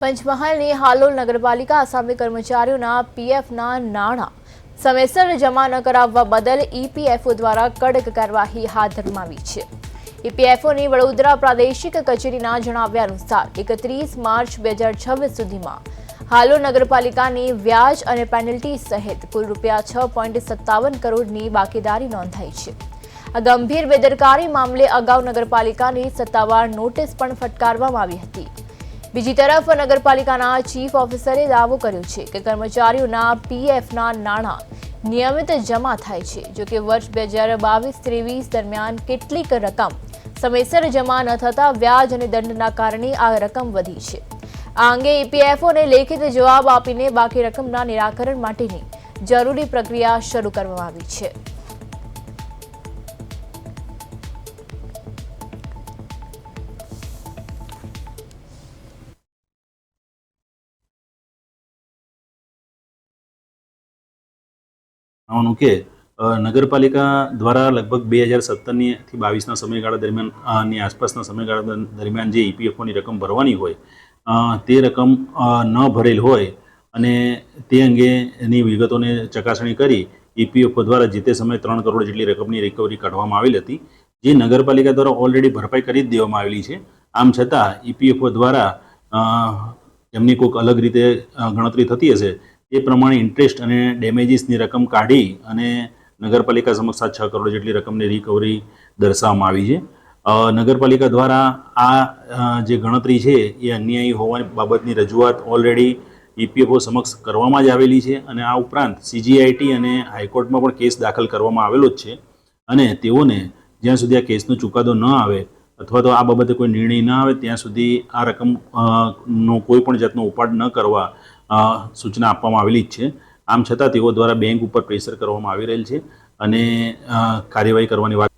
પંચમહાલની હાલોલ નગરપાલિકા આસામી કર્મચારીઓના પીએફના નાણાં સમયસર જમા ન કરાવવા બદલ ઈપીએફઓ દ્વારા કડક કાર્યવાહી હાથ ધરવામાં છે। ઈપીએફઓની વડોદરા પ્રાદેશિક કચેરીના જણાવ્યા અનુસાર 31 માર્ચ 2026 સુધીમાં હાલોલ નગરપાલિકાની વ્યાજ અને પેનલ્ટી સહિત કુલ ₹6.57 કરોડની બાકીદારી નોંધાઈ છે। આ ગંભીર બેદરકારી મામલે અગાઉ નગરપાલિકાની સત્તાવાર નોટિસ પણ ફટકારવામાં આવી હતી। બીજી તરફ નગરપાલિકાના ચીફ ઓફિસરે દાવો કર્યો છે કે કર્મચારીઓના પીએફના નાણાં નિયમિત જમા થાય છે, જો કે વર્ષ 2022-23 દરમિયાન કેટલીક રકમ સમયસર જમા ન થતા વ્યાજ અને દંડના કારણે આ રકમ વધી છે। આ અંગે ઈપીએફઓને લેખિત જવાબ આપીને બાકી રકમના નિરાકરણ માટેની જરૂરી પ્રક્રિયા શરૂ કરવામાં આવી છે। કે નગરપાલિકા દ્વારા લગભગ 2017 થી 22ના સમયગાળા દરમિયાન આસપાસના સમયગાળા દરમિયાન જે ઈપીએફઓની રકમ ભરવાની હોય તે રકમ ન ભરેલ હોય અને તે અંગેની વિગતોને ચકાસણી કરી ઈપીએફઓ દ્વારા જે તે સમયે 3 કરોડ જેટલી રકમની રિકવરી કાઢવામાં આવેલી હતી, જે નગરપાલિકા દ્વારા ઓલરેડી ભરપાઈ કરી જ દેવામાં આવેલી છે। આમ છતાં ઈપીએફઓ દ્વારા એમની કોઈક અલગ રીતે ગણતરી થતી હશે એ પ્રમાણે ઇન્ટરેસ્ટ અને ડેમેજીસની રકમ કાઢી અને નગરપાલિકા સમક્ષ 6 કરોડ જેટલી રકમની રિકવરી દર્શાવવામાં આવી છે। નગરપાલિકા દ્વારા આ જે ગણતરી છે એ અન્યાયી હોવાની બાબતની રજૂઆત ઓલરેડી ઈપીએફઓ સમક્ષ કરવામાં જ આવેલી છે અને આ ઉપરાંત સીજીઆઈટી અને હાઈકોર્ટમાં પણ કેસ દાખલ કરવામાં આવેલો જ છે અને તેઓને જ્યાં સુધી આ કેસનો ચુકાદો ન આવે અથવા તો આ બાબતે કોઈ નિર્ણય ન આવે ત્યાં સુધી આ રકમનો કોઈ પણ જાતનો ઉપાડ ન કરવા સૂચના આપવામાં આવેલી જ છે। આમ છતાં તેઓ દ્વારા બેંક ઉપર પ્રેશર કરવામાં આવી રહેલ છે અને કાર્યવાહી કરવાની વાત